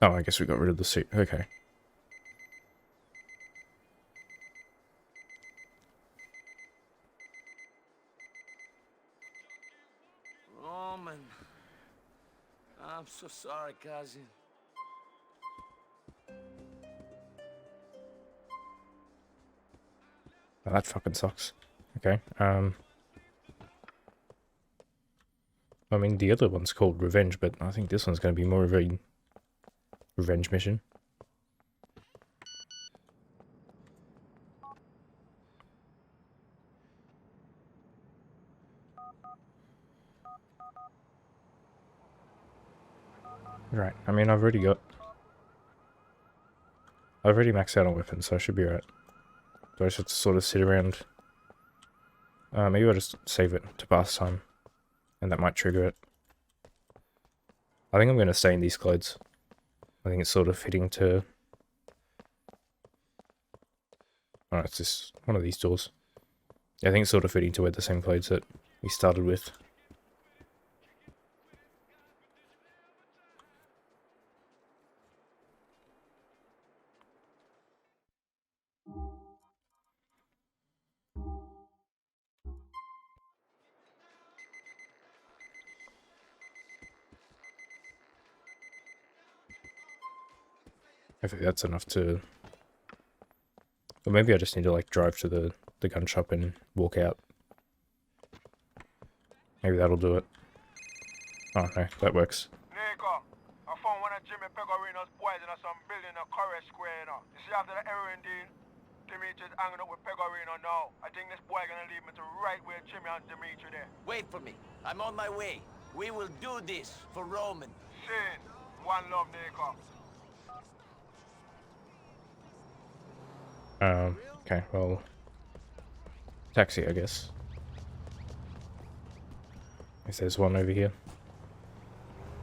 Oh, I guess we got rid of the suit. Okay. Roman. I'm so sorry, cousin. Oh, that fucking sucks. Okay, I mean, the other one's called Revenge, but I think this one's going to be more of a revenge mission. Right, I mean, I've already maxed out on weapons, so I should be right. Do I just have to sort of sit around? Maybe I'll just save it to pass time, and that might trigger it. I think I'm going to stay in these clothes. I think it's sort of fitting to... Oh, it's just one of these doors. Yeah, I think it's sort of fitting to wear the same clothes that we started with. I think that's enough to... Or maybe I just need to, like, drive to the gun shop and walk out. Maybe that'll do it. Oh, no, that works. Nico, I found one of Jimmy Pegorino's boys in some building in Corey Square, you know. You see, after the heroin deal, Dimitri's hanging up with Pegorino now. I think this boy gonna lead me to right where Jimmy and Dimitri there. Wait for me. I'm on my way. We will do this for Roman. Sin. One love, Nico. Okay, well... Taxi, I guess. If there's one over here.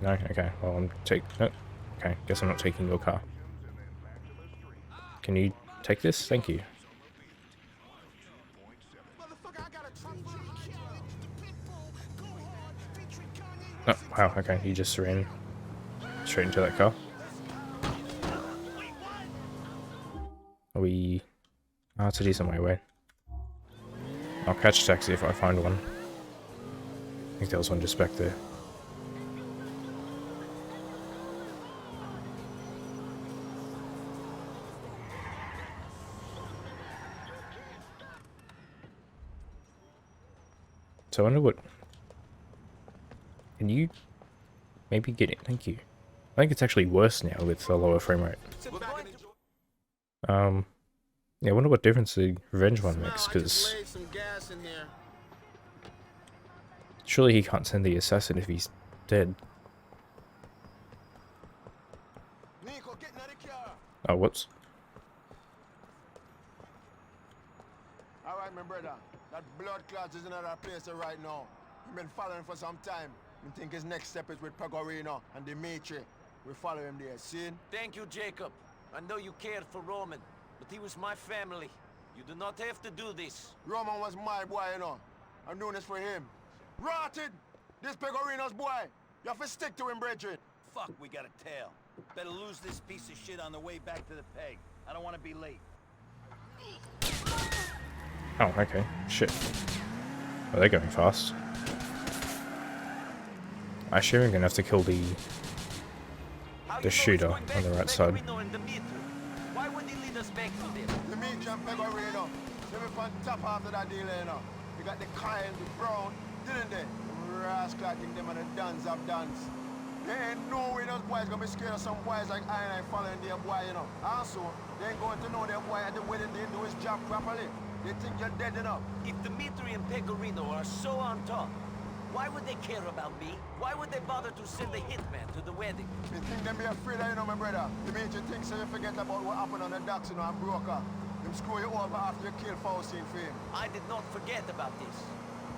No? Okay, well, I'm no. Okay, guess I'm not taking your car. Can you take this? Thank you. Oh, wow, okay, you just ran straight into that car. Are we... Oh, it's a decent way away. I'll catch a taxi if I find one. I think there was one just back there. So I wonder what... Can you maybe get it? Thank you. I think it's actually worse now with a lower frame rate. Yeah, I wonder what difference the Revenge one makes, because... Surely he can't send the assassin if he's dead. Oh, whoops. Alright, my brother. That blood clot is in another place right now. We've been following for some time. I think his next step is with Pegorino and Dimitri. We follow him there, see? Thank you, Jacob. I know you cared for Roman, but he was my family. You do not have to do this. Roman was my boy, you know. I'm doing this for him. Rotted! This Pegorino's boy! You have to stick to him, Bridget. Fuck, we got a tail. Better lose this piece of shit on the way back to the peg. I don't want to be late. Oh, okay. Shit. Oh, they're going fast. I assume I'm gonna have to kill the shooter on the right side. Why would he lead us back to this? Dimitri and Pegorino. They were on top after that deal, you know. They got the Kyle, the Brown, didn't they? Rascal, I think them and the Duns have dance. There ain't no way those boys gonna be scared of some boys like I following their boy, you know. Also, they ain't going to know their boy at the wedding didn't do his job properly. They think you're dead enough. If Dimitri and Pegorino are so on top, why would they care about me? Why would they bother to send a hitman to the wedding? You think them be afraid of you know, my brother? Dimitri thinks so you forget about what happened on the docks, you know, and broker. Them screw you over after you kill Faustine for him. I did not forget about this,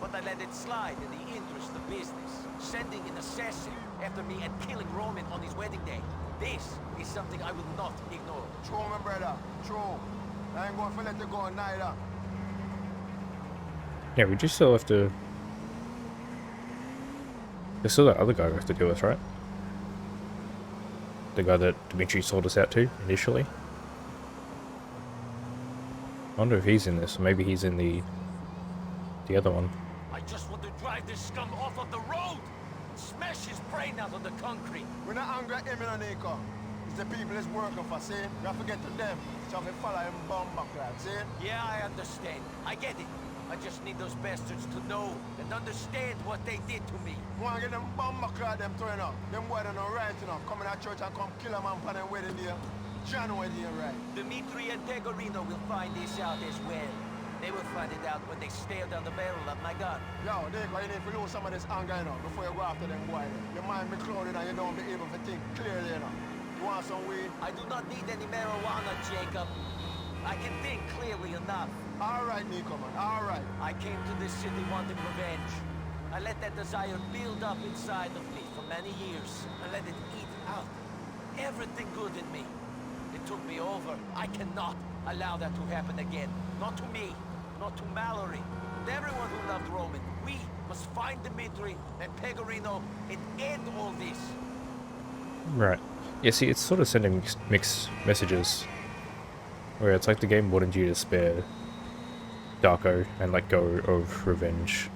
but I let it slide in the interest of business. Sending an assassin after me and killing Roman on his wedding day. This is something I will not ignore. True, my brother. True. I ain't going to let you go neither. Yeah, we just still have to... There's still that other guy we have to deal with, right? The guy that Dimitri sold us out to initially. I wonder if he's in this, or maybe he's in the other one. I just want to drive this scum off of the road! Smash his brain out on the concrete! We're not angry at him, you know, Nico. It's the people he's working for, see? We have to get to them. So we follow him bomb back, lad, see? Yeah, I understand. I get it. I just need those bastards to know and understand what they did to me. Want to get them bomb back, lad, them too, you know. Them boys don't know right, you know. Come in that church and come kill a man for them wedding day. John wedding day, right? Dimitri and Pegorino will find this out as well. They will find it out when they stare down the barrel of my gun. Yo, Nico, you need to lose some of this anger, you know, before you go after them boys. Your mind be clouded and you don't be able to think clearly, you know. You want some weed? I do not need any marijuana, Jacob. I can think clearly enough. All right, Nico, man, all right. I came to this city wanting revenge. I let that desire build up inside of me for many years. I let it eat out everything good in me. It took me over. I cannot allow that to happen again. Not to me, not to Mallory, and everyone who loved Roman. We must find Dimitri and Pegorino and end all this. Right. Yeah, see, it's sort of sending mixed messages. Where it's like the game wanted you to spare Darko and let go of revenge.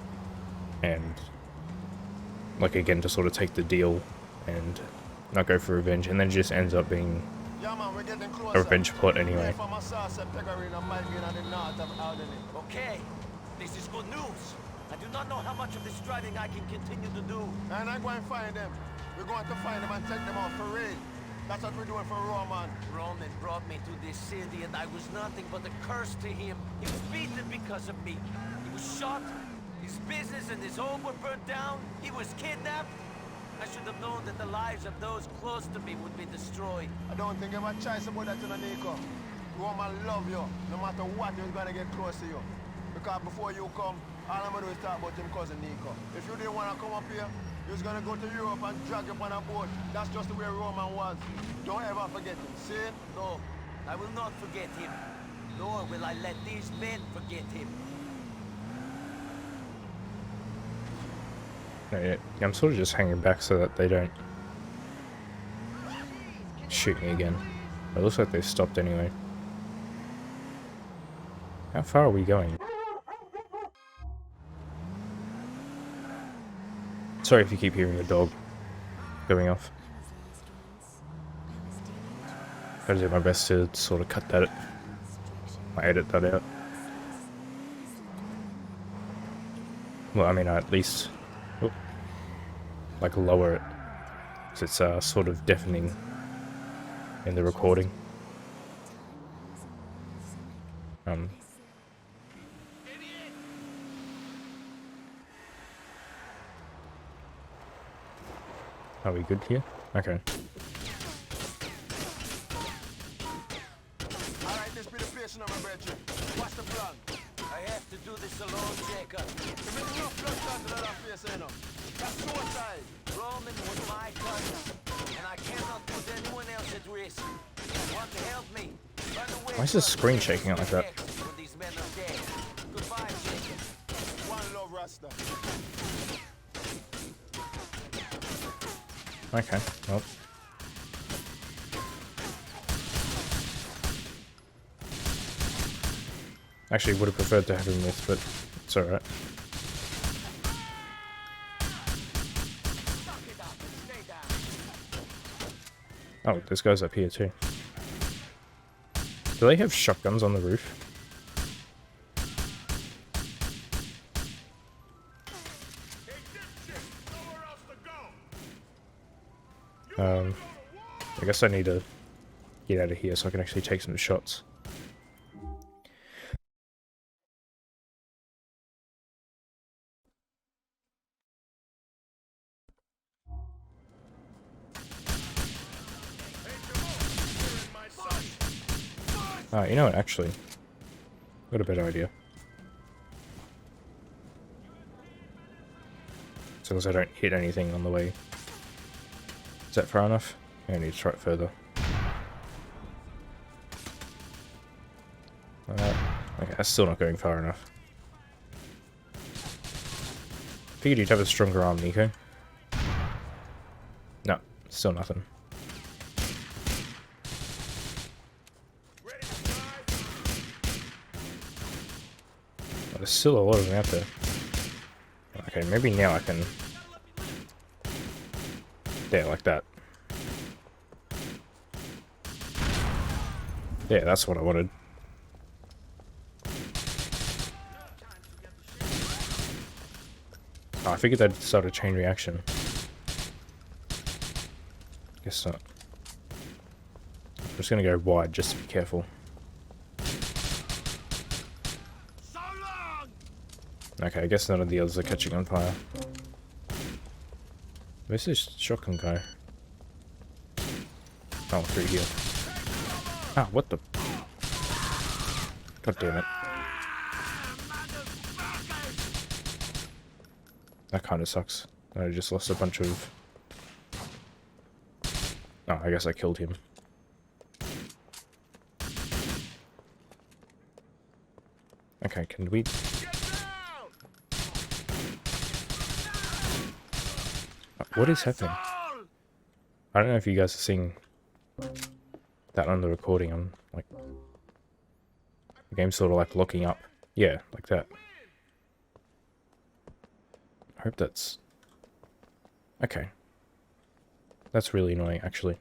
And, like, again, to sort of take the deal and not go for revenge. And then it just ends up being Yeah, man, we're getting a closer. revenge plot anyway. From a source at Pegorino might be in the north of Alderney. Okay, this is good news. I do not know how much of this driving I can continue to do. And I'm going to find them. We're going to find them and take them out for real. That's what we're doing for Roman. Roman brought me to this city and I was nothing but a curse to him. He was beaten because of me. He was shot. His business and his home were burnt down. He was kidnapped. I should have known that the lives of those close to me would be destroyed. I don't think you have a choice about that, Nico. Roman love you. No matter what, he's going to get close to you. Because before you come, all I'm going to do is talk about him cousin Nico. If you didn't want to come up here, you was going to go to Europe and drag you on a boat. That's just the way Roman was. Don't ever forget him, see? No, I will not forget him. Nor will I let these men forget him. No, yeah, I'm sort of just hanging back so that they don't shoot me again. It looks like they've stopped anyway. How far are we going? Sorry if you keep hearing the dog going off. I'll do my best to sort of cut that, edit that out. Well, I mean, at least, like, lower it, because it's sort of deafening in the recording. Are we good here? Okay. Alright, this be the place now, my brethren. What's the plan? I have to do this alone, Jacob. You make enough blood clot to that face, you know. That's suicide. Roman was my cousin, and I cannot put anyone else at risk. You want to help me? Run away. Why is the screen shaking out like that? When these men are dead. Goodbye, Jacob. One love, Rasta. Okay, well. Actually, would have preferred to have him with, but it's alright. Oh, this guy's up here too. Do they have shotguns on the roof? I guess I need to get out of here so I can actually take some shots. You know what, actually, got a better idea. As long as I don't hit anything on the way. Is that far enough? I need to try it further. Okay, that's still not going far enough. Figured you'd have a stronger arm, Nico. No, still nothing. there's still a lot of them out there. Okay, maybe now I can... There, like that. Yeah, that's what I wanted. Oh, I figured that'd start a chain reaction. Guess not. I'm just gonna go wide just to be careful. Okay, I guess none of the others are catching on fire. Where's this shotgun guy? Oh, through here. Ah, what the... God damn it. That kind of sucks. I just lost a bunch of... Oh, I guess I killed him. Okay, can we... What is happening? I don't know if you guys are seeing that on the recording. I'm like... The game's sort of like locking up. Yeah, like that. I hope that's... Okay. That's really annoying, actually.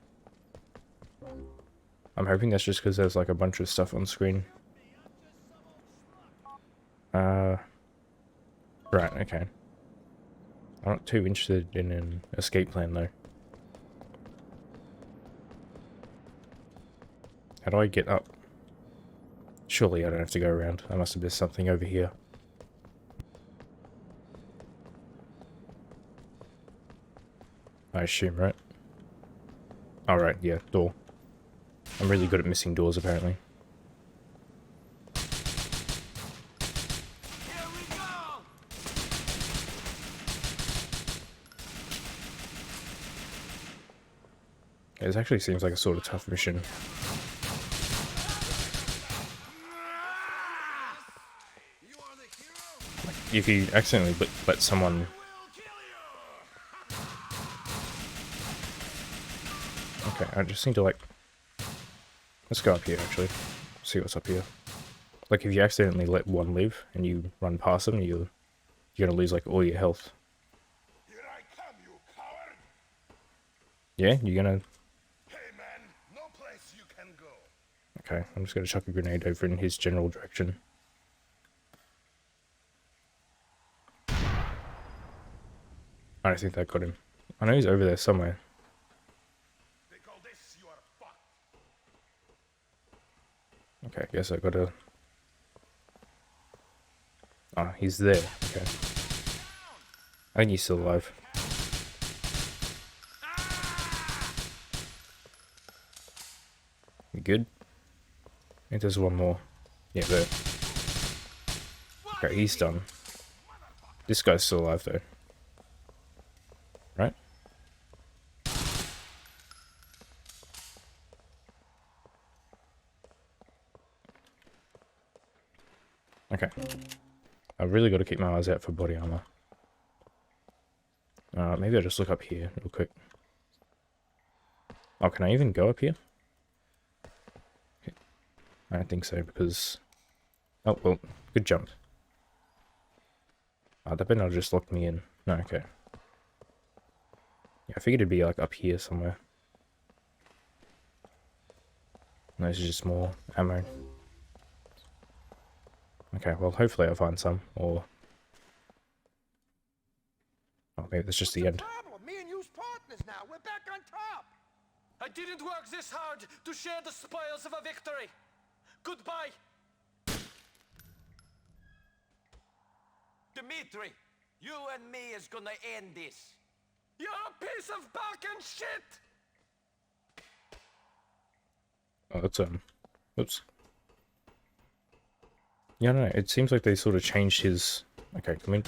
I'm hoping that's just because there's like a bunch of stuff on screen. Right, okay. I'm not too interested in an escape plan, though. How do I get up? Surely I don't have to go around. I must have missed something over here. I assume, right? Alright, yeah, door. I'm really good at missing doors, apparently. Yeah, this actually seems like a sort of tough mission. If you accidentally let someone... Okay, I just need to like... Let's go up here, actually. See what's up here. Like, if you accidentally let one live, and you run past them, you're gonna lose, like, all your health. Here I come, you coward! Yeah? You're gonna... Hey man, no place you can go. Okay, I'm just gonna chuck a grenade over in his general direction. I don't think that got him. I know he's over there somewhere. They call this you are fucked. Okay, I guess I gotta... Ah, he's there. Okay. I think he's still alive. You good? I think there's one more. Yeah, there. Okay, he's done. This guy's still alive, though. Right? Okay. I've really got to keep my eyes out for body armor. Maybe I'll just look up here real quick. Oh, can I even go up here? Okay. I don't think so, because... Oh, well, good jump. That better not just lock me in. No, okay. Yeah, I figured it'd be, like, up here somewhere. No, this is just more ammo. Okay, well, hopefully I'll find some, or... Oh, maybe that's just the end. Problem? Me and you's partners now. We're back on top. I didn't work this hard to share the spoils of a victory. Goodbye. Dimitri, you and me is gonna end this. You're a piece of bark and shit! Oh, that's, oops. Yeah, I don't know, it seems like they sort of changed his... Okay, can we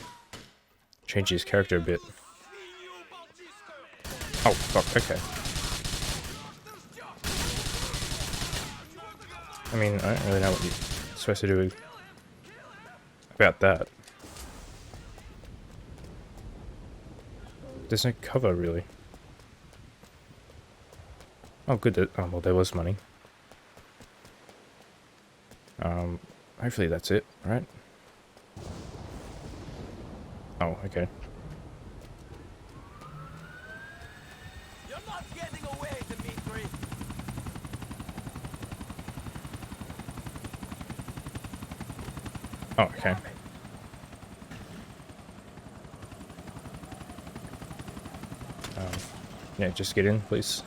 change his character a bit? Oh, fuck, okay. I mean, I don't really know what you're supposed to do about that. There's no cover, really. Oh, good. Oh, well, there was money. Hopefully that's it, right? Oh, okay. You're not getting away, Dimitri. Oh, okay. Yeah, just get in, please.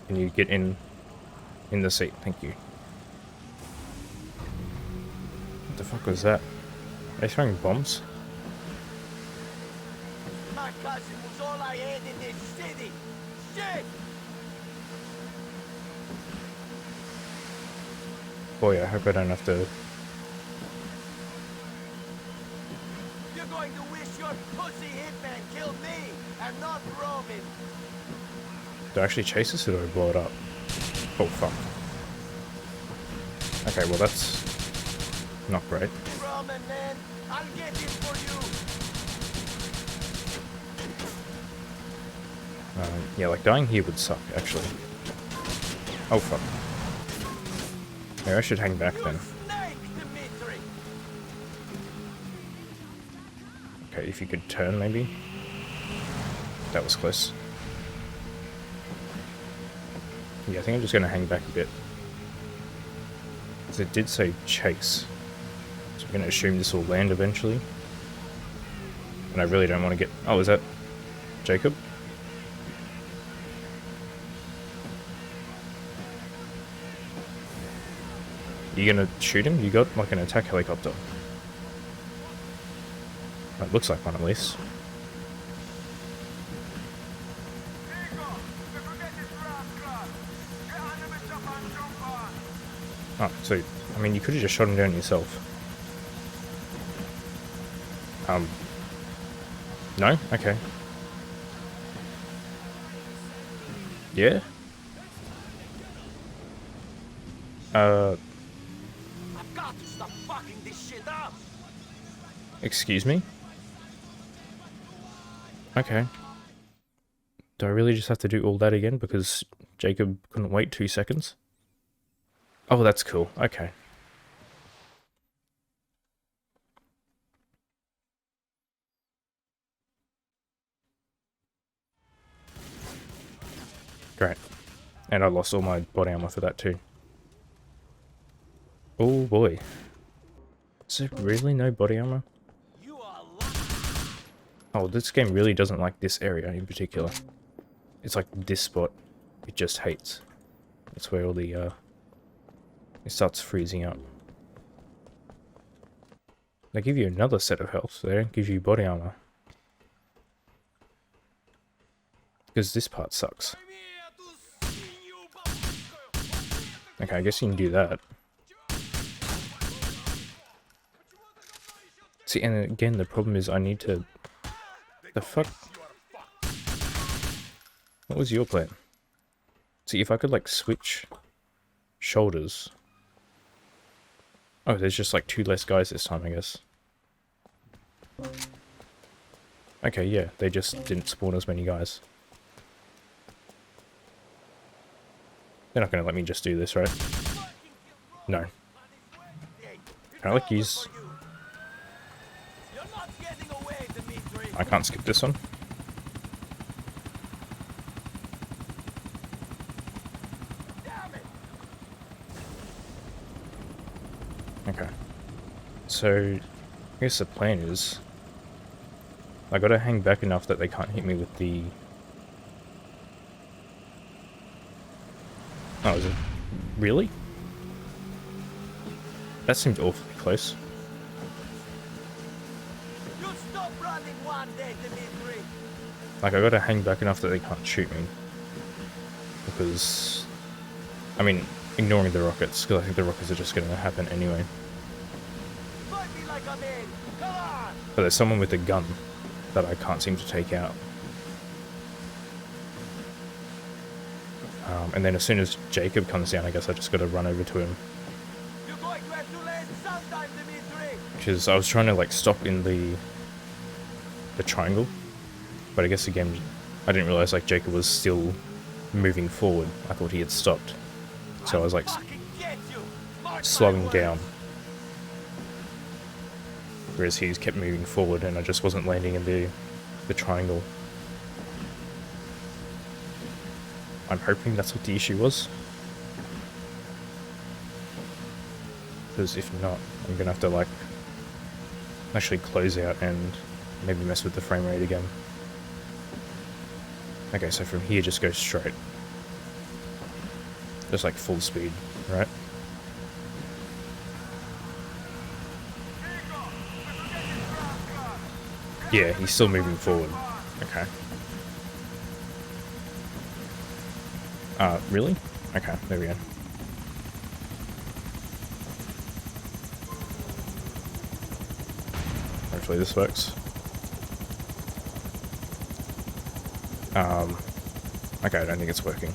Can you get in the seat? Thank you. What the fuck was that? Are they throwing bombs? My cousin was all I had in this city. Shit! Boy, I hope I don't have to... You're going to wish your pussy hitman killed me and not Roman. Do I actually chase this or do I blow it up? Oh, fuck. Okay, well that's... not great. Roman, man, I'll get it for you. Yeah, like dying here would suck, actually. Oh, fuck. Maybe I should hang back then. Snake, Dimitri. Okay, if you could turn, maybe? That was close. Yeah, I think I'm just gonna hang back a bit. Because it did say chase. So I'm gonna assume this will land eventually. And I really don't want to get... Oh, is that Jacob? You gonna shoot him? You got like an attack helicopter. It looks like one at least. Oh, so, I mean, you could have just shot him down yourself. No? Okay. Yeah? I've got to stop fucking this shit up. Excuse me? Okay. Do I really just have to do all that again because Jacob couldn't wait 2 seconds? Oh, that's cool. Okay. Great. And I lost all my body armor for that too. Oh boy. Is there really no body armor? You are lucky. Oh, this game really doesn't like this area in particular. It's like this spot. It just hates. That's where all the, it starts freezing up. They give you another set of health, so they don't give you body armor. Because this part sucks. Okay, I guess you can do that. See, and again, the problem is I need to... The fuck? What was your plan? See, if I could, like, switch shoulders... Oh, there's just, like, 2 less guys this time, I guess. Okay, yeah, they just didn't spawn as many guys. They're not gonna let me just do this, right? No. Can I, like, use... You're not getting away, Dimitri. I can't skip this one. Damn it. Okay. So, I guess the plan is... I gotta hang back enough that they can't hit me with the... Oh, is it? Really? That seemed awfully close. You stop running one day, Dimitri. Like, I gotta hang back enough that they can't shoot me. Because... I mean, ignoring the rockets, because I think the rockets are just gonna happen anyway. Fight me like a man. Come on. But there's someone with a gun that I can't seem to take out. And then as soon as Jacob comes down, I guess I just gotta run over to him. You're going to have to land sometime, Dimitri. Because I was trying to, like, stop in the triangle. But I guess, again, I didn't realize, like, Jacob was still moving forward. I thought he had stopped. So I was, like, Fucking get you. Mark my slowing words. down. whereas he's kept moving forward and I just wasn't landing in the triangle. I'm hoping that's what the issue was. Because if not, I'm gonna have to like actually close out and maybe mess with the frame rate again. Okay, so from here just go straight. Just like full speed, right? Yeah, he's still moving forward. Okay. Really? Okay, there we go. Hopefully this works. Okay, I don't think it's working.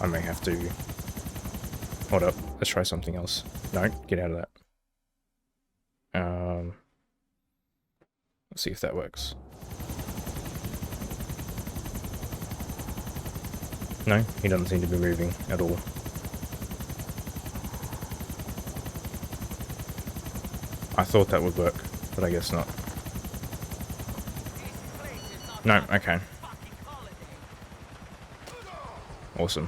I may have to... Hold up, let's try something else. No, get out of that. Let's see if that works. No, he doesn't seem to be moving at all. I thought that would work, but I guess not. No, okay. Awesome.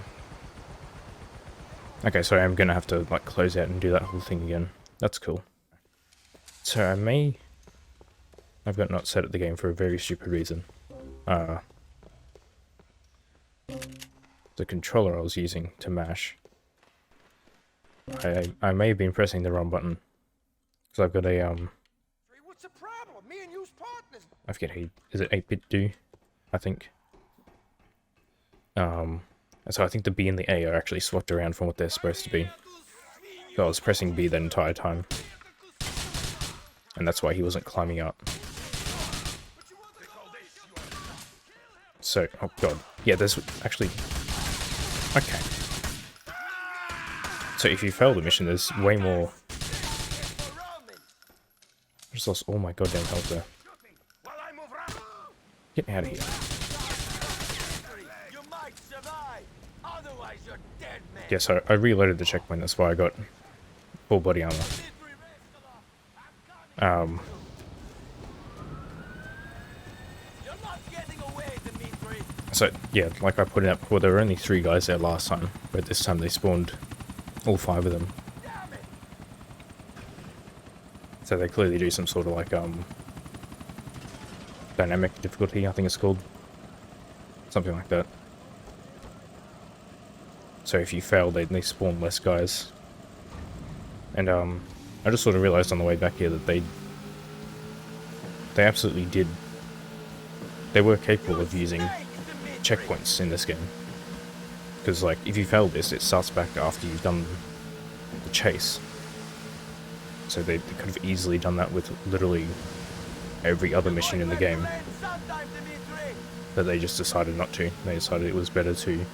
Okay, so I'm gonna have to like close out and do that whole thing again. That's cool. So I've got not set up the game for a very stupid reason. The controller I was using to mash. I may have been pressing the wrong button. Because I've got a What's the problem? Me and you's partners. I forget is it 8-bit do? I think. So I think the B and the A are actually swapped around from what they're supposed to be. So I was pressing B the entire time. And that's why he wasn't climbing up. So, oh god. Yeah, there's actually... Okay. So if you fail the mission, there's way more... I just lost all my goddamn health there. Get out of here. Yeah, so I reloaded the checkpoint, that's why I got full body armor. So, yeah, like I put it out before, there were only 3 guys there last time, but this time they spawned all 5 of them. So they clearly do some sort of like, dynamic difficulty, I think it's called. Something like that. So if you fail, they spawn less guys. And, I just sort of realized on the way back here that they absolutely did... They were capable of using checkpoints in this game. Because, like, if you fail this, it starts back after you've done the chase. So they could have easily done that with literally every other mission in the game. But they just decided not to. They decided it was better to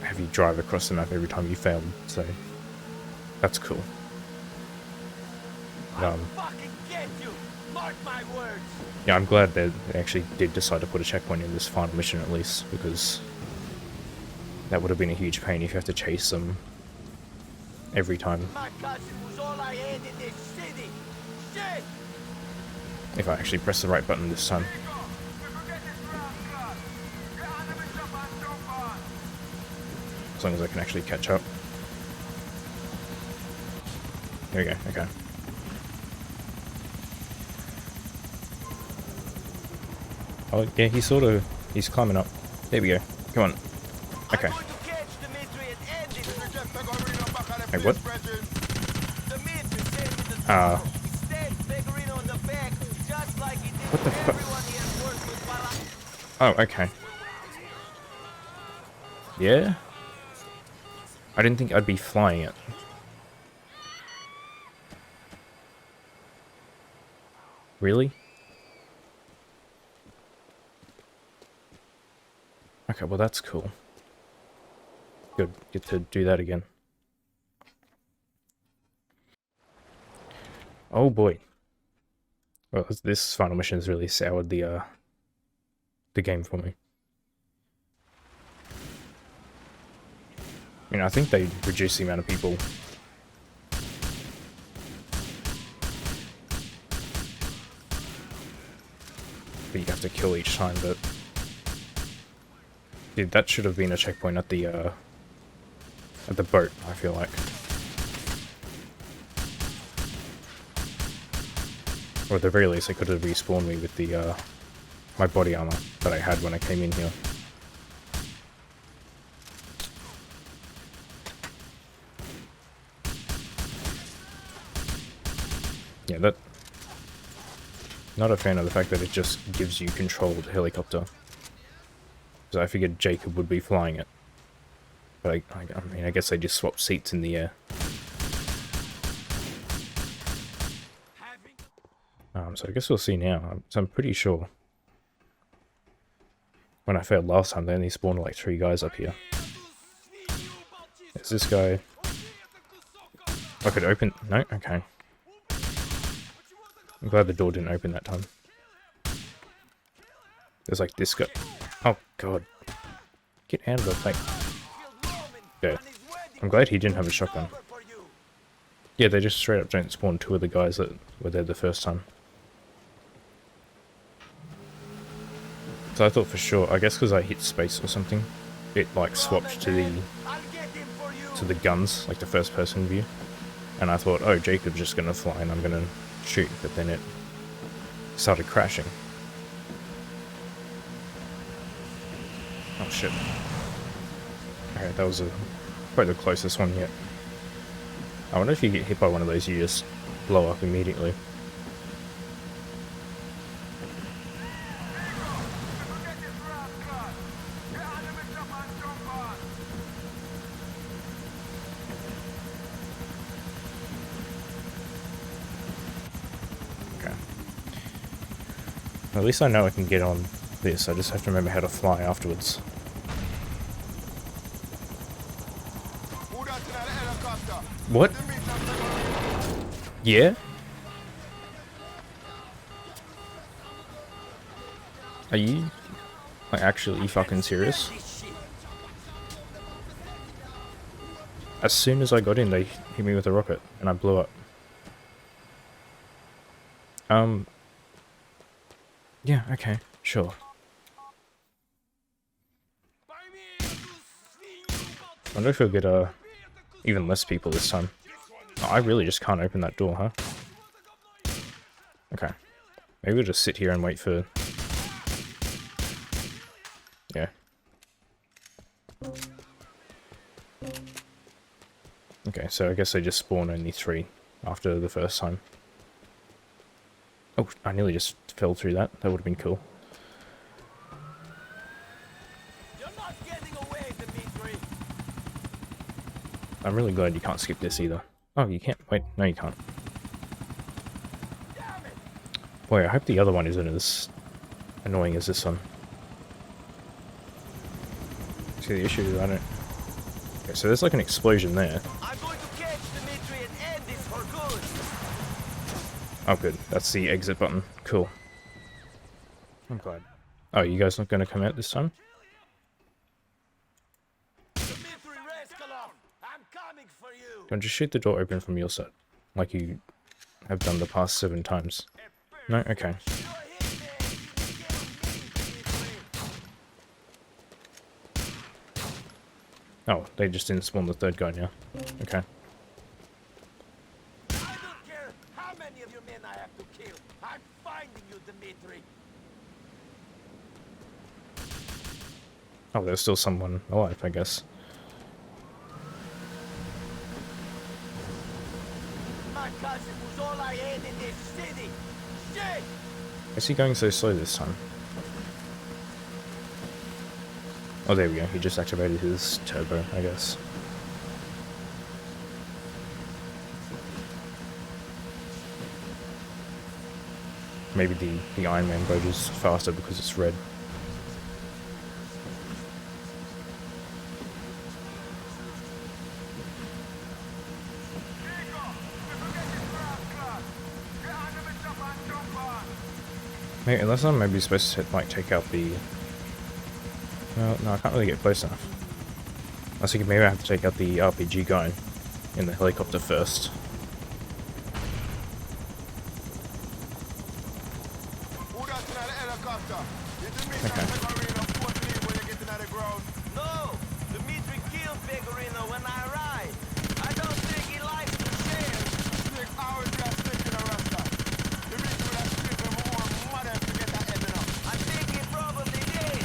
have you drive across the map every time you failed. So that's cool. Yeah, I'm glad they actually did decide to put a checkpoint in this final mission at least, because that would have been a huge pain if you have to chase them every time. If I actually press the right button this time. As long as I can actually catch up. There we go, okay. Oh, yeah, he's climbing up. There we go. Come on. Okay. Hey, what? What the fuck? Oh, okay. Yeah? I didn't think I'd be flying it. Really? Okay, well that's cool. Good, get to do that again. Oh boy. Well, this final mission has really soured the game for me. I mean, I think they reduced the amount of people that you have to kill each time, but... Dude, that should have been a checkpoint at the boat, I feel like. Or at the very least, they could have respawned me with the, my body armor that I had when I came in here. Yeah, that... Not a fan of the fact that it just gives you control of the helicopter. Because I figured Jacob would be flying it. But I mean, I guess they just swapped seats in the air. So I guess we'll see now. So I'm pretty sure. When I failed last time, they only spawned like 3 guys up here. Is this guy... I could open... No? Okay. I'm glad the door didn't open that time. There's like this guy. Oh god. Get out of the thing. Yeah. I'm glad he didn't have a shotgun. Yeah, they just straight up don't spawn 2 of the guys that were there the first time. So I thought for sure, I guess because I hit space or something, it like swapped to the guns, like the first person view. And I thought, oh, Jacob's just gonna fly and I'm gonna shoot, but then it started crashing. Oh shit. Okay, that was probably the closest one yet. I wonder if you get hit by one of those, you just blow up immediately. At least I know I can get on this, I just have to remember how to fly afterwards. What? Yeah? Are you like actually fucking serious? As soon as I got in, they hit me with a rocket and I blew up. Yeah, okay, sure. I wonder if we'll get even less people this time. Oh, I really just can't open that door, huh? Okay. Maybe we'll just sit here and wait for... Yeah. Okay, so I guess they just spawn only 3 after the first time. Oh, I nearly just fell through that. That would have been cool. You're not getting away, Dimitri. I'm really glad you can't skip this either. Oh, you can't. Wait, no you can't. Damn it. Boy, I hope the other one isn't as annoying as this one. See, the issue is I don't... Okay, so there's like an explosion there. I'm going to catch Dimitri and end this for good. Oh good, that's the exit button. Cool. I'm glad. Oh, you guys not going to come out this time? Dimitri Raskalov, I'm coming for you. Don't just shoot the door open from your side, like you have done the past 7 times. No? Okay. Oh, they just didn't spawn the 3rd guy now. Okay. I don't care how many of your men I have to kill. I'm finding you, Dimitri. Oh, there's still someone alive, I guess. My cousin was all I had in this city. Shit! Is he going so slow this time? Oh, there we go. He just activated his turbo, I guess. Maybe the Iron Man boat is faster because it's red. Maybe, unless I'm maybe supposed to like take out the... Well, no, I can't really get close enough. I was thinking maybe I have to take out the RPG guy in the helicopter first. Who that's in the Rasta. Is the meat Okay. that Pecorino put leave when you get into the ground? No! Dimitri killed Pecorino when I arrived. I don't think he likes to share. Snake always be a snake in a Rasta. The meat would have snake from more mother to get that head enough. I think he probably did.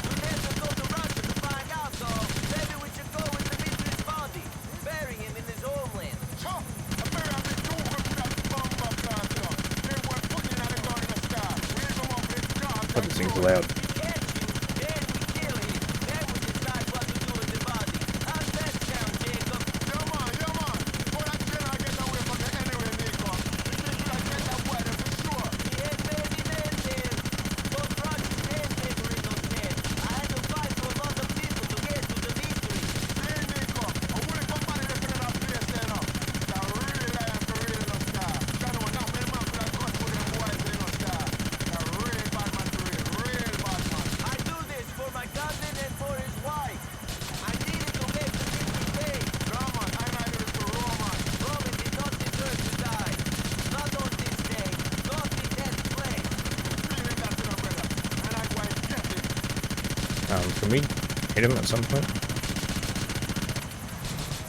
We have to go to Russia to find out, though. Maybe we should go with Dimitri's body. Bury him in his homeland. Chop! I better have been too good for that bomb up last year. They were putting on the gun in the star. We ain't come up with dogs. God, this thing's loud. He catch you, then we kill him. Then we decide what to do with the body. How's that sound, Jacob? Yeah, man, yeah, man. Before that general get away from the anyway, Nico. The thing should have get that boy there for sure. He had many men there. Both Rogers and Pecorino's dead. I had to fight for a lot of people to get to Dimitri. Hey, Nico. I wouldn't come back to the place there now. It's a real lion for real in the star. You know, not many man could have cut with them boys in the star. It's a real bad man for real bad man. I do this for my cousin and for his wife. I needed to make Dimitri pay. Roman, I know this to Roman. Roman did not deserve to die. Not on this day. Not in that place. Feeling that to the brother. And I go and get it. Can we hit him at some point?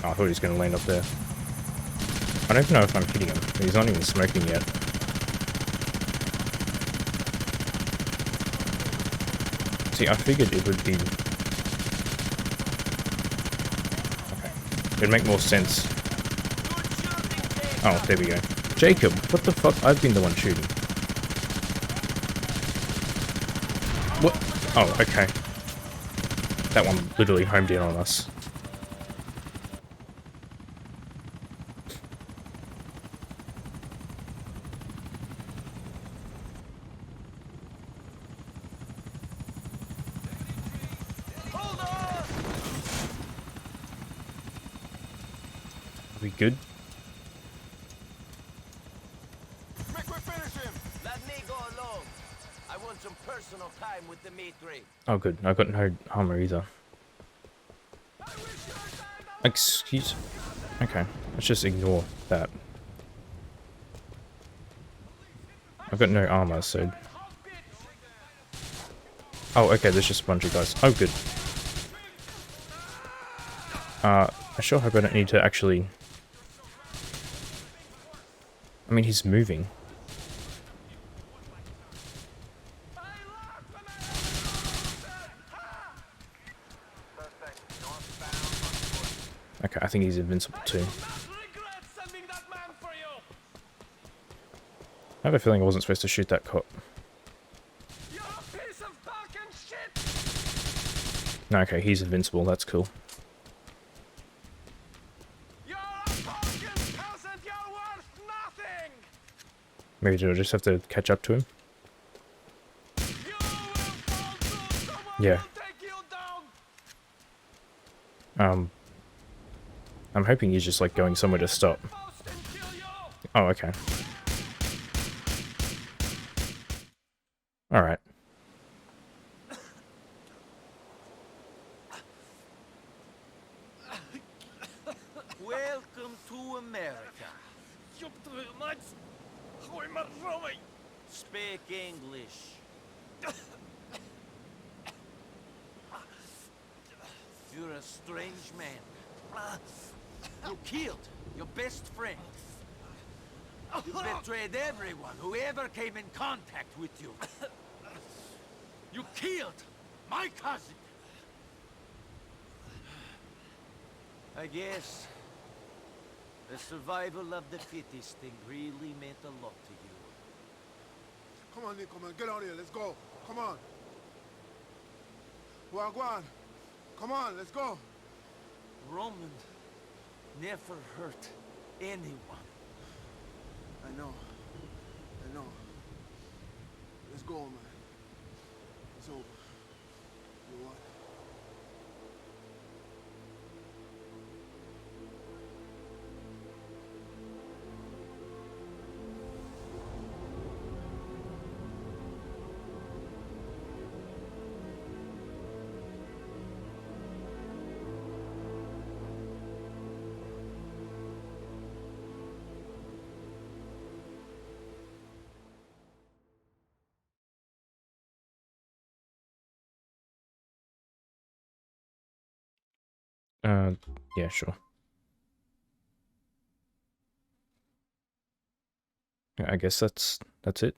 Oh, I thought he was going to land up there. I don't even know if I'm hitting him. He's not even smoking yet. See, I figured it would be... Okay. It'd make more sense. Good shooting, Jacob. Oh, there we go. Jacob, what the fuck? I've been the one shooting. What? Oh, okay. That one literally homed in on us. Hold on! Are we good? Make we finish him. Let me go alone. I want some personal time with Dimitri. Oh, good. I've got no armor either. Excuse... Okay, let's just ignore that. I've got no armor, so... Oh, okay, there's just a bunch of guys. Oh, good. I sure hope I don't need to actually... I mean, he's moving. Okay, I think he's invincible too. I have a feeling I wasn't supposed to shoot that cop. No, okay, he's invincible, that's cool. Maybe do I just have to catch up to him? Yeah. I'm hoping he's just like going somewhere to stop. Oh, okay. Alright. Welcome to America. Speak English. You're a strange man. You killed your best friend. You betrayed everyone who ever came in contact with you. You killed my cousin. I guess the survival of the fittest thing really meant a lot to you. Come on, Nick, come on. Get out here. Let's go. Come on. Go on, go on. Come on, let's go. Roman never hurt anyone. I know. I know. Let's go, man. It's over. You what? Yeah, sure. I guess that's it.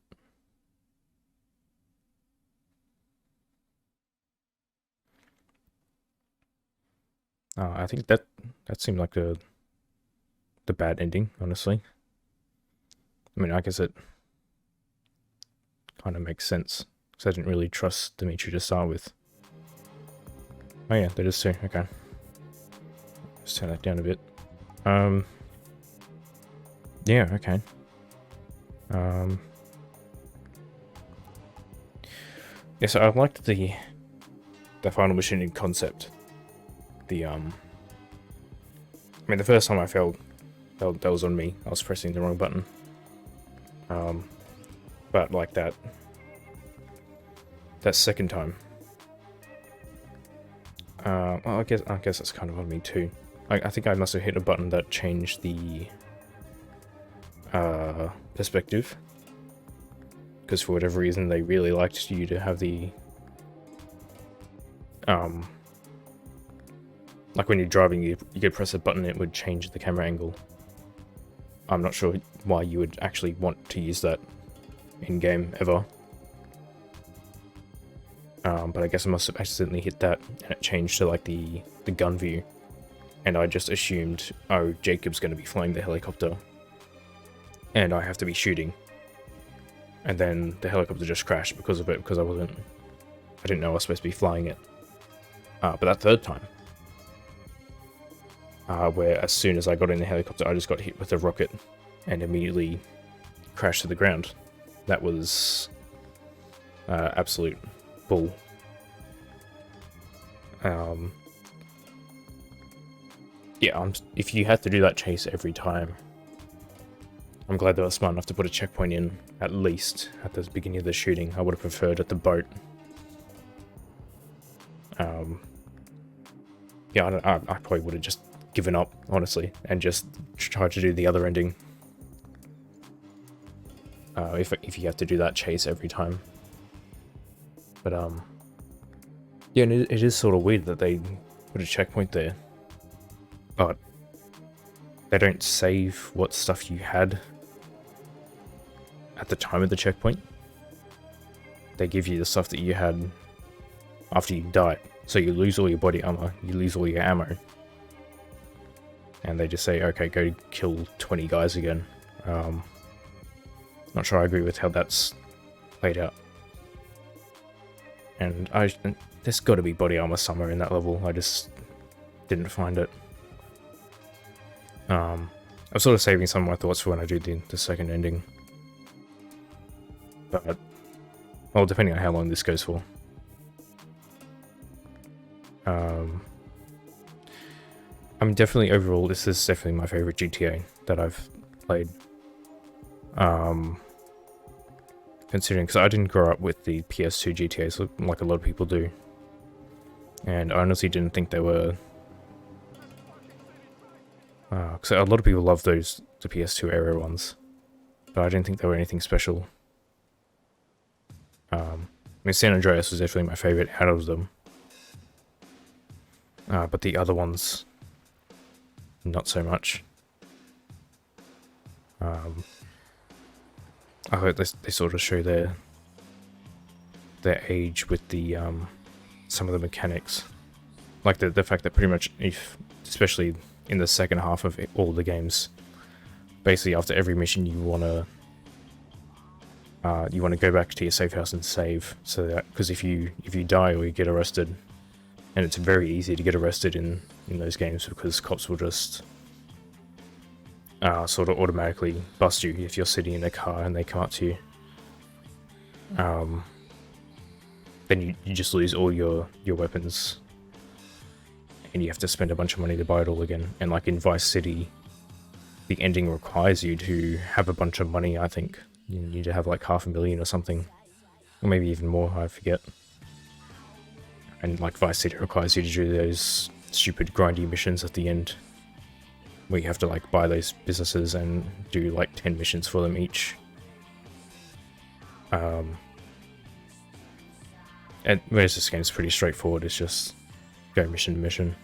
I think that seemed like the bad ending, honestly. I mean, I guess it kind of makes sense because I didn't really trust Dimitri to start with. Oh yeah, that is too. Okay, just turn that down a bit. Yeah, okay. Yeah, so I liked the final mission in concept. I mean, the first time I failed, that was on me. I was pressing the wrong button. But like that second time, well, I guess that's kind of on me too. I think I must have hit a button that changed the perspective, because for whatever reason they really liked you to have the like when you're driving, you could press a button, it would change the camera angle. I'm not sure why you would actually want to use that in game ever. But I guess I must have accidentally hit that and it changed to like the gun view. And I just assumed, oh, Jacob's going to be flying the helicopter and I have to be shooting. And then the helicopter just crashed because of it, because I didn't know I was supposed to be flying it. But that third time, where as soon as I got in the helicopter, I just got hit with a rocket and immediately crashed to the ground. That was absolute bull. Yeah, if you had to do that chase every time, I'm glad they were smart enough to put a checkpoint in, at least at the beginning of the shooting. I would have preferred at the boat. Yeah, I probably would have just given up, honestly, and just tried to do the other ending. If you have to do that chase every time. But yeah, and it is sort of weird that they put a checkpoint there, but they don't save what stuff you had at the time of the checkpoint. They give you the stuff that you had after you died. So you lose all your body armor, you lose all your ammo. And they just say, okay, go kill 20 guys again. Not sure I agree with how that's played out. And there's got to be body armor somewhere in that level. I just didn't find it. I'm sort of saving some of my thoughts for when I do the second ending. But, well, depending on how long this goes for. I mean, definitely overall, this is definitely my favorite GTA that I've played. Considering, because I didn't grow up with the PS2 GTAs like a lot of people do. And I honestly didn't think they were... because a lot of people love the PS2 era ones. But I didn't think they were anything special. I mean, San Andreas was definitely my favorite out of them. But the other ones, not so much. I hope they sort of show their age with the some of the mechanics, like the fact that pretty much, especially in the second half of all the games, basically after every mission you want to go back to your safe house and save, so that, because if you die or you get arrested, and it's very easy to get arrested in those games because cops will just sort of automatically bust you if you're sitting in a car and they come up to you. Then you just lose all your weapons, and you have to spend a bunch of money to buy it all again. And like in Vice City, the ending requires you to have a bunch of money. I think you need to have like $500,000 or something, or maybe even more, I forget. And like Vice City requires you to do those stupid grindy missions at the end, where you have to like buy those businesses and do like 10 missions for them each. And whereas this game's pretty straightforward, it's just go mission to mission.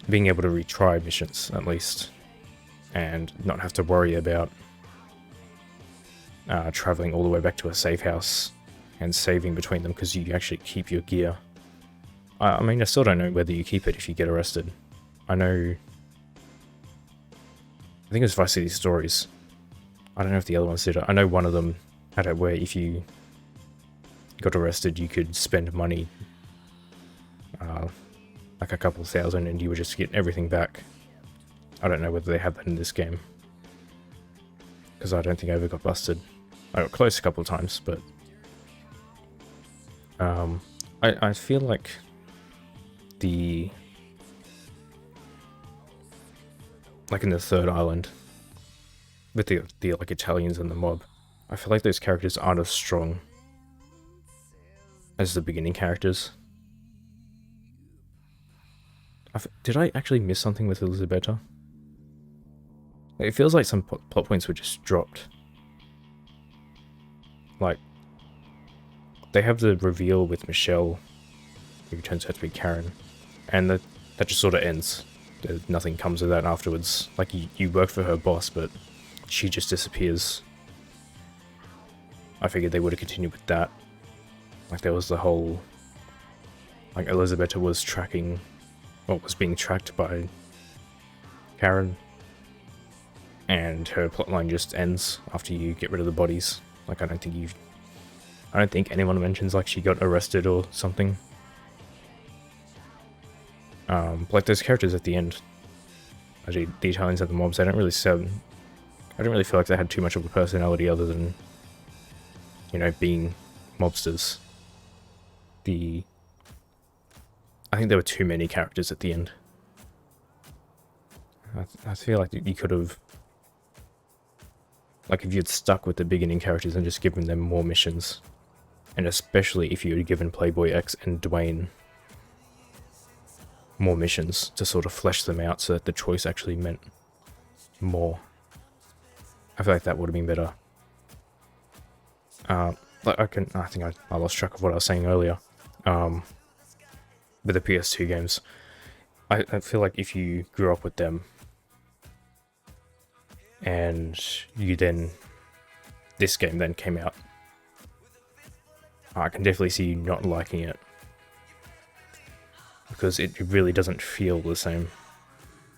being able to retry missions at least, and not have to worry about traveling all the way back to a safe house and saving between them, because you actually keep your gear. I mean, I still don't know whether you keep it if you get arrested. I think it was Vice City Stories. I don't know if the other ones did it. I know one of them had it where if you got arrested, you could spend money, like a couple thousand, and you would just get everything back. I don't know whether they have that in this game, because I don't think I ever got busted. I got close a couple of times, but I feel like in the third island with the like Italians and the mob, I feel like those characters aren't as strong as the beginning characters. Did I actually miss something with Elisabetta? It feels like some plot points were just dropped. Like, they have the reveal with Michelle, who turns out to be Karen, and that just sort of ends. Nothing comes of that afterwards. Like, you work for her boss, but she just disappears. I figured they would have continued with that. Like, there was the whole... Like, Elisabetta was was being tracked by Karen, and her plotline just ends after you get rid of the bodies. Like, I don't think anyone mentions like she got arrested or something. Like those characters at the end, actually the Italians and the mobs, I don't really feel like they had too much of a personality other than, you know, being mobsters. I think there were too many characters at the end. I feel like you could have, like, if you'd stuck with the beginning characters and just given them more missions, and especially if you had given Playboy X and Dwayne more missions to sort of flesh them out so that the choice actually meant more. I feel like that would have been better. Like I think I lost track of what I was saying earlier. With the PS2 games, I feel like if you grew up with them and this game then came out, I can definitely see you not liking it, because it really doesn't feel the same,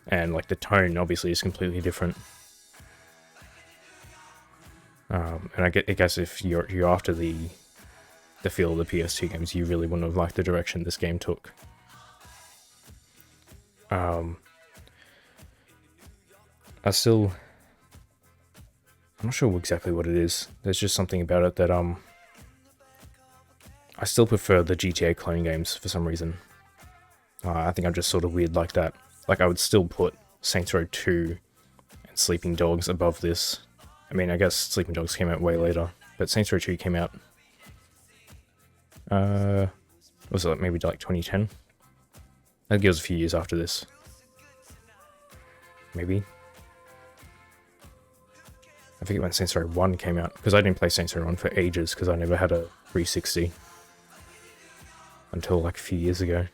and like the tone obviously is completely different. And I guess if you're after the feel of the PS2 games, you really wouldn't have liked the direction this game took. I'm not sure exactly what it is. There's just something about it that I still prefer the GTA clone games for some reason. I think I'm just sort of weird like that. Like, I would still put Saints Row 2 and Sleeping Dogs above this. I mean, I guess Sleeping Dogs came out way later, but Saints Row 2 came out, was it maybe like 2010? I think it was a few years after this. Maybe. I think when Saints Row 1 came out, because I didn't play Saints Row 1 for ages, because I never had a 360 until like a few years ago.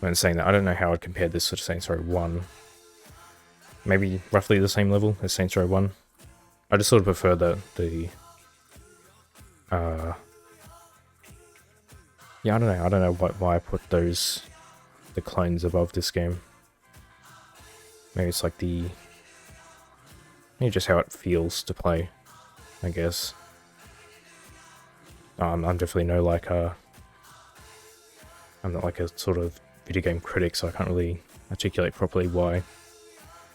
When saying that, I don't know how I'd compare this to Saints Row 1. Maybe roughly the same level as Saints Row 1. I just sort of prefer yeah, I don't know why I put the clones above this game. Maybe it's like maybe just how it feels to play, I guess. I'm definitely I'm not like a sort of video game critic, so I can't really articulate properly why.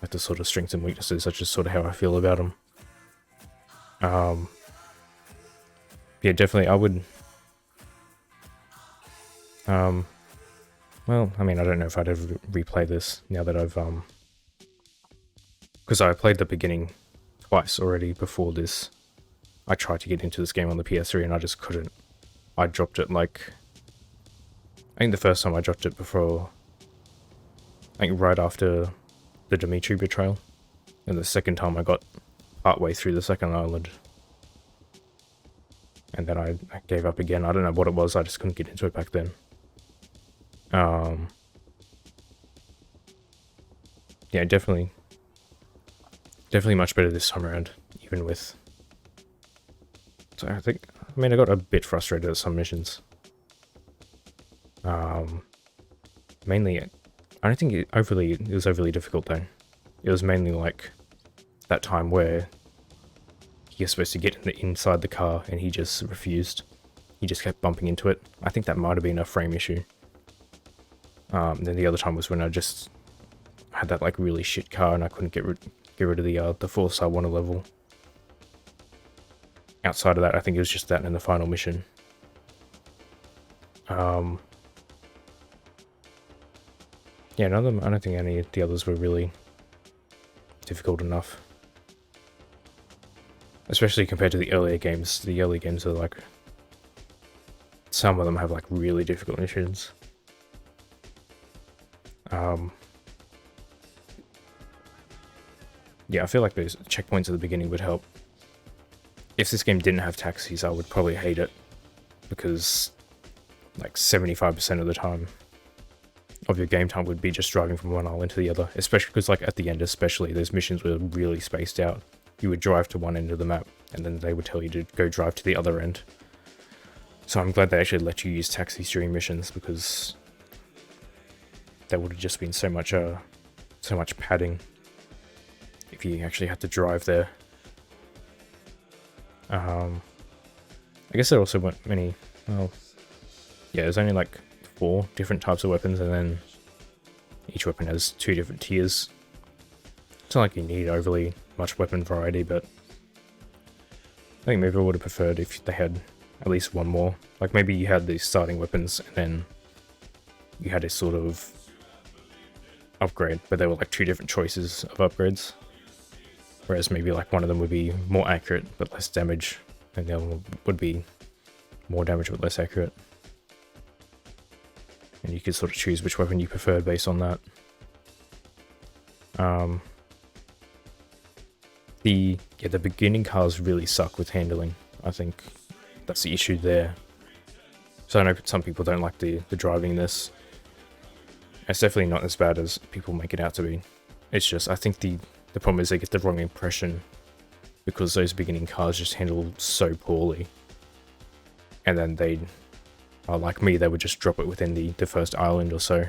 Like the sort of strengths and weaknesses, that's just sort of how I feel about them. Yeah, definitely I would... well, I mean, I don't know if I'd ever replay this now that I've, because I played the beginning twice already before this. I tried to get into this game on the PS3 and I just couldn't. I dropped it like... I think the first time I dropped it before... I think right after the Dimitri betrayal. And the second time I got partway through the second island. and then I gave up again. I don't know what it was, I just couldn't get into it back then. Yeah, definitely much better this time around, even with... So I got a bit frustrated at some missions. Mainly, I don't think it was overly difficult though. It was mainly like that time where you're supposed to get inside the car and he just refused. He just kept bumping into it. I think that might have been a frame issue. Then the other time was when I just had that like really shit car and I couldn't get rid of the 4-star Wanted level. Outside of that, I think it was just that in the final mission. Yeah, I don't think any of the others were really difficult enough. Especially compared to the earlier games. The earlier games are like... Some of them have like really difficult missions. Yeah, I feel like those checkpoints at the beginning would help. If this game didn't have taxis, I would probably hate it. Because like 75% of the time of your game time would be just driving from one island to the other. Especially because like at the end especially, those missions were really spaced out. You would drive to one end of the map, and then they would tell you to go drive to the other end. So I'm glad they actually let you use taxis during missions, because that would have just been so much padding if you actually had to drive there. I guess there also weren't many. Well, yeah, there's only like 4 different types of weapons, and then each weapon has 2 different tiers. It's not like you need overly much weapon variety, but I think maybe I would have preferred if they had at least one more. Like maybe you had these starting weapons and then you had a sort of upgrade, but there were like 2 different choices of upgrades. Whereas maybe like one of them would be more accurate but less damage, and the other one would be more damage but less accurate. And you could sort of choose which weapon you preferred based on that. The beginning cars really suck with handling. I think that's the issue there. So I know some people don't like the driving in this. It's definitely not as bad as people make it out to be. It's just, I think the problem is they get the wrong impression because those beginning cars just handle so poorly. And then they, like me, they would just drop it within the first island or so.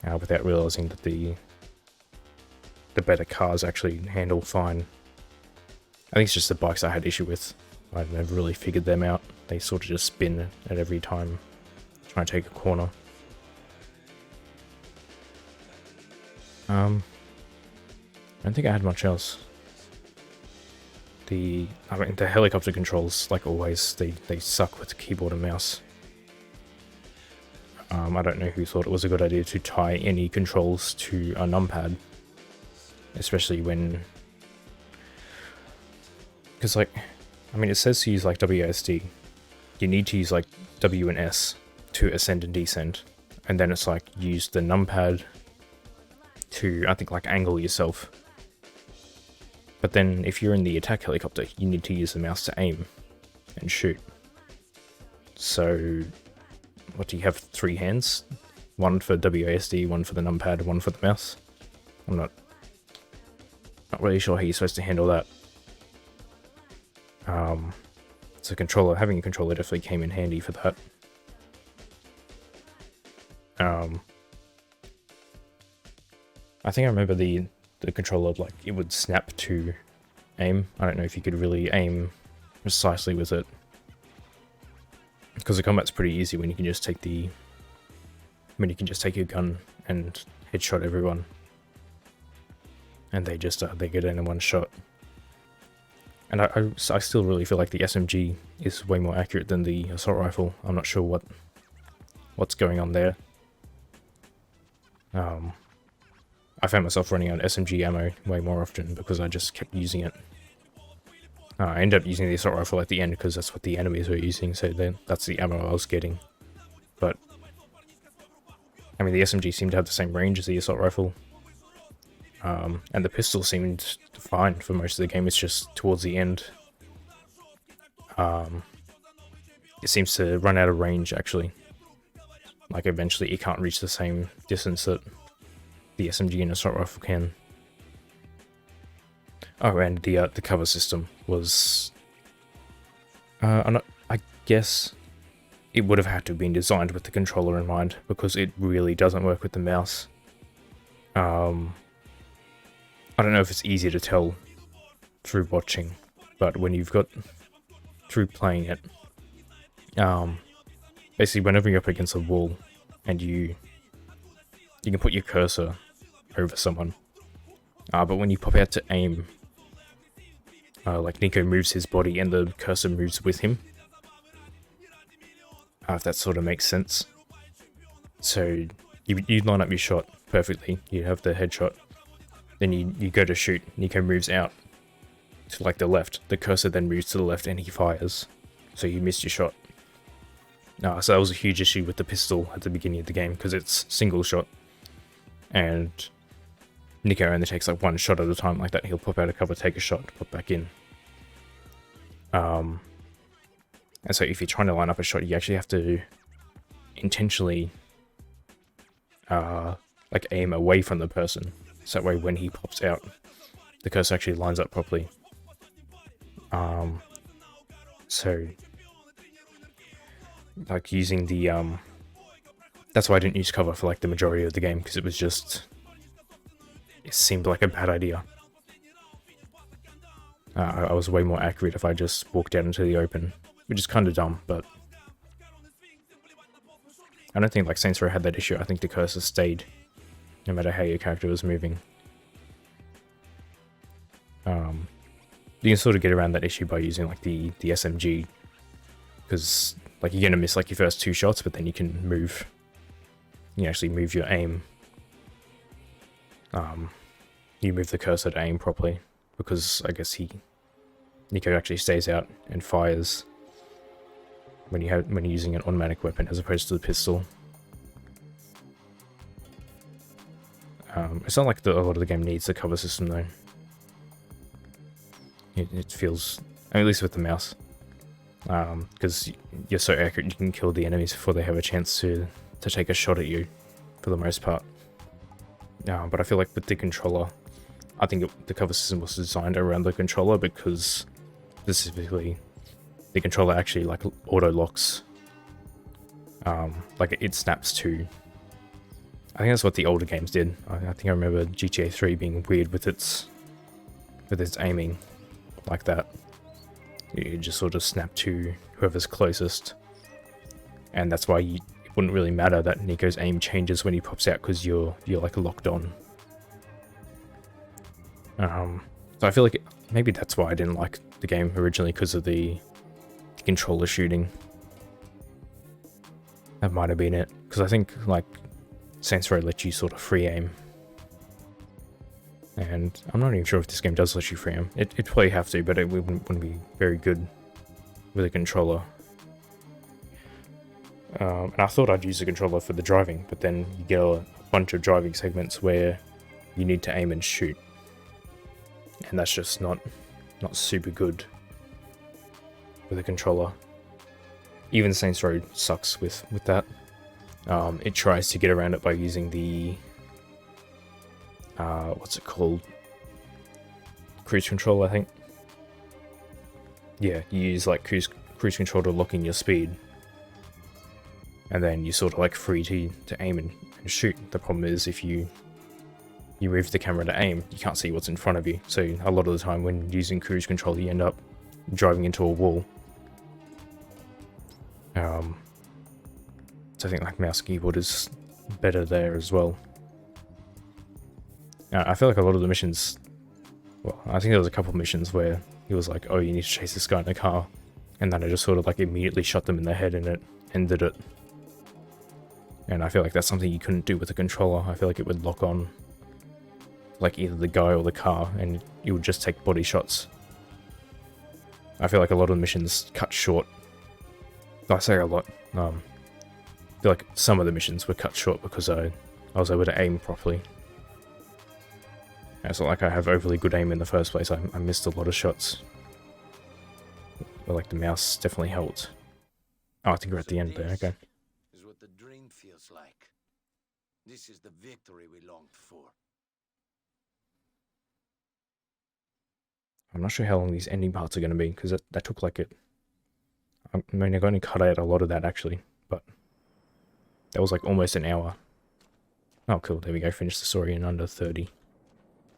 Without realizing that the better cars actually handle fine. I think it's just the bikes I had issue with. I never really figured them out. They sort of just spin at every time trying to take a corner. I don't think I had much else. The helicopter controls, like always, they suck with the keyboard and mouse. I don't know who thought it was a good idea to tie any controls to a numpad. Especially when... Because, like, I mean, it says to use, like, WASD. You need to use, like, W and S to ascend and descend. And then it's, like, use the numpad to, I think, like, angle yourself. But then, if you're in the attack helicopter, you need to use the mouse to aim and shoot. So... What, do you have 3 hands? One for WASD, one for the numpad, one for the mouse? I'm not really sure how you're supposed to handle that. So having a controller definitely came in handy for that. I think I remember the controller, like, it would snap to aim. I don't know if you could really aim precisely with it. Because the combat's pretty easy when you can just take your gun and headshot everyone. And they just, they get in one shot. And I still really feel like the SMG is way more accurate than the assault rifle. I'm not sure what's going on there. I found myself running out of SMG ammo way more often because I just kept using it. I ended up using the assault rifle at the end because that's what the enemies were using, so then that's the ammo I was getting. But, I mean, the SMG seemed to have the same range as the assault rifle. And the pistol seemed fine for most of the game, it's just towards the end it seems to run out of range actually. Like eventually it can't reach the same distance that the SMG and assault rifle can. Oh, and the cover system was, I guess it would have had to have been designed with the controller in mind, because it really doesn't work with the mouse. I don't know if it's easier to tell through watching, but when you've got through playing it, basically whenever you're up against a wall and you can put your cursor over someone, but when you pop out to aim, like Nico moves his body and the cursor moves with him. If that sort of makes sense. So you line up your shot perfectly. You have the headshot. Then you go to shoot. Nico moves out to like the left. The cursor then moves to the left and he fires. So you missed your shot. So that was a huge issue with the pistol at the beginning of the game, because it's single shot. And Nico only takes like one shot at a time like that. He'll pop out of cover, take a shot, pop back in. And so if you're trying to line up a shot, you actually have to intentionally like aim away from the person. So that way when he pops out, the cursor actually lines up properly. So like using the that's why I didn't use cover for like the majority of the game, because it seemed like a bad idea. I was way more accurate if I just walked out into the open, which is kind of dumb, but I don't think like Saints Row had that issue. I think the cursor stayed no matter how your character was moving. You can sort of get around that issue by using like the SMG, because like you're gonna miss like your first 2 shots, but then you can move. You actually move your aim. You move the cursor to aim properly, because I guess Nico actually stays out and fires when you're using an automatic weapon as opposed to the pistol. It's not like a lot of the game needs the cover system though. It feels, at least with the mouse, because you're so accurate, you can kill the enemies before they have a chance to take a shot at you, for the most part. But I feel like with the controller, I think the cover system was designed around the controller, because specifically the controller actually like auto locks. Like it snaps to. I think that's what the older games did. I think I remember GTA 3 being weird with its aiming, like that. You just sort of snap to whoever's closest, and that's why it wouldn't really matter that Nico's aim changes when he pops out, because you're like locked on. So I feel like maybe that's why I didn't like the game originally, because of the controller shooting. That might have been it, because I think like Saints Row lets you sort of free aim, and I'm not even sure if this game does let you free aim. It'd probably have to, but it wouldn't be very good with a controller. And I thought I'd use the controller for the driving, but then you get a bunch of driving segments where you need to aim and shoot, and that's just not super good with a controller. Even Saints Row sucks with that. It tries to get around it by using the what's it called? Cruise control, I think. Yeah, you use like cruise control to lock in your speed, and then you're sort of like free to aim and shoot. The problem is if you move the camera to aim, you can't see what's in front of you. So a lot of the time when using cruise control, you end up driving into a wall. So I think like mouse keyboard is better there as well. I feel like a lot of the missions, well, I think there was a couple of missions where he was like, oh, you need to chase this guy in a car, and then I just sort of like immediately shot them in the head and it ended it. And I feel like that's something you couldn't do with a controller. I feel like it would lock on like either the guy or the car, and you would just take body shots. I feel like a lot of the missions cut short. I say a lot. I feel like some of the missions were cut short because I was able to aim properly. It's not like I have overly good aim in the first place. I missed a lot of shots. But like the mouse definitely helped. Oh, I think we're at the end there. This Okay. is what the dream feels like. This is the victory we longed for. I'm not sure how long these ending parts are going to be, because that took like it. I mean, I'm going to cut out a lot of that actually, but that was like almost an hour. Oh, cool. There we go. Finish the story in under 30.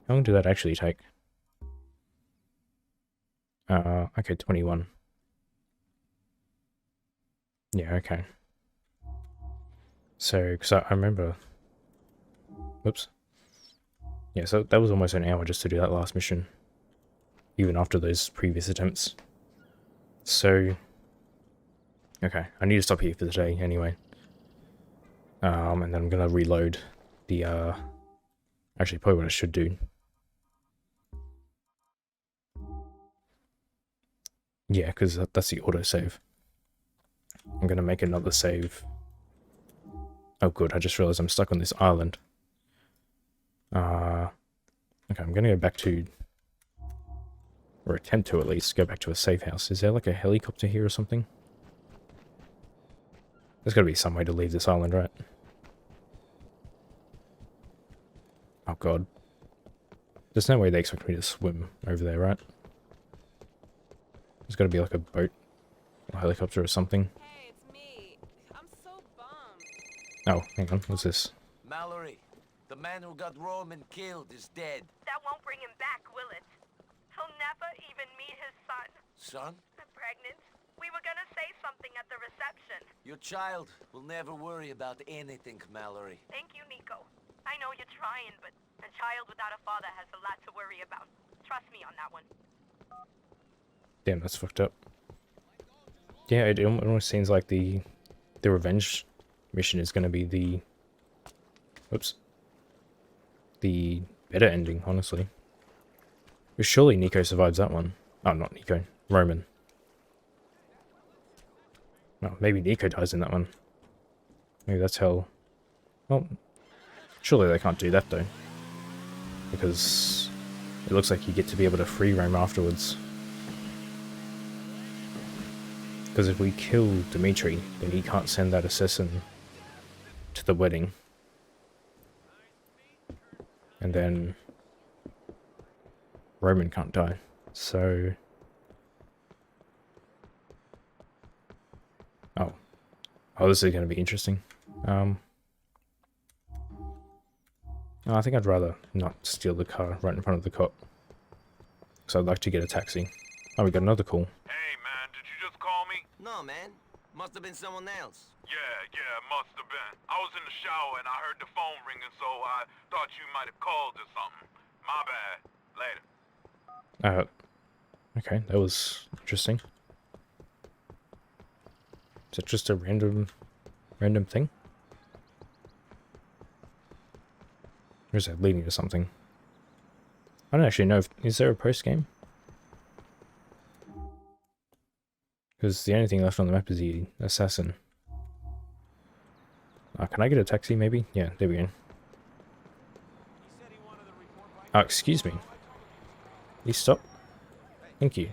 How long did that actually take? Okay, 21. Yeah, okay. So, because I remember... Whoops. Yeah, so that was almost an hour just to do that last mission. Even after those previous attempts. So... Okay, I need to stop here for the day anyway. And then I'm gonna reload the, actually, probably what I should do. Yeah, because that's the autosave. I'm gonna make another save. Oh good, I just realized I'm stuck on this island. Okay, I'm gonna go back to... Or attempt to at least go back to a safe house. Is there like a helicopter here or something? There's gotta be some way to leave this island, right? Oh god. There's no way they expect me to swim over there, right? There's gotta be like a boat or helicopter or something. Hey, it's me. I'm so bummed. Oh, hang on, what's this? Mallory, the man who got Roman killed is dead. That won't bring him back, will it? He'll never even meet his son. Son, I'm pregnant. We were gonna say something at the reception. your child will never worry about anything, Mallory. Thank you, Nico. I know you're trying, but a child without a father has a lot to worry about. Trust me on that one. Damn, that's fucked up. Yeah, it almost seems like the revenge mission is going to be the... Oops. The better ending, honestly. But surely Nico survives that one. Oh, not Nico. Roman. No, maybe Nico dies in that one. Maybe that's how... Well, surely they can't do that, though. Because it looks like you get to be able to free roam afterwards. Because if we kill Dimitri, then he can't send that assassin to the wedding. And then Roman can't die. So... Oh, this is going to be interesting. No, I think I'd rather not steal the car right in front of the cop. So I'd like to get a taxi. Oh, we got another call. Hey, man, did you just call me? No, man. Must have been someone else. Yeah, must have been. I was in the shower and I heard the phone ringing, so I thought you might have called or something. My bad. Later. Okay, that was interesting. Is it just a random thing? Or is that leading to something? I don't actually know if... Is there a post-game? Because the only thing left on the map is the assassin. Can I get a taxi, maybe? Yeah, there we go. Oh, excuse me. Please stop. Thank you.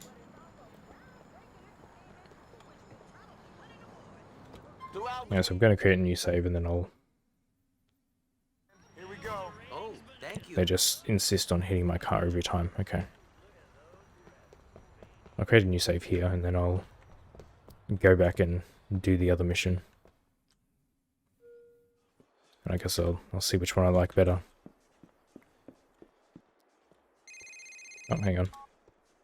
Yeah, so I'm going to create a new save and then I'll... Here we go. Oh, thank you. They just insist on hitting my car every time. Okay. I'll create a new save here and then I'll go back and do the other mission. And I guess I'll see which one I like better. Oh, hang on.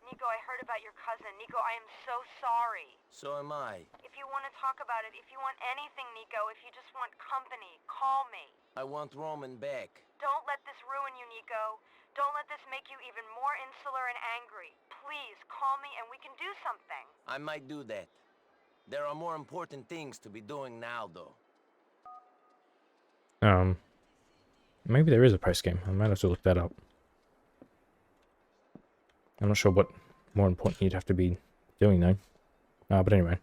Nico, I heard about your cousin. Nico, I am so sorry. So am I. If you want to talk about it, if you want anything, Nico, if you just want company, call me. I want Roman back. Don't let this ruin you, Nico. Don't let this make you even more insular and angry. Please, call me and we can do something. I might do that. There are more important things to be doing now, though. Maybe there is a post game. I might have to look that up. I'm not sure what more important you'd have to be doing though. But anyway.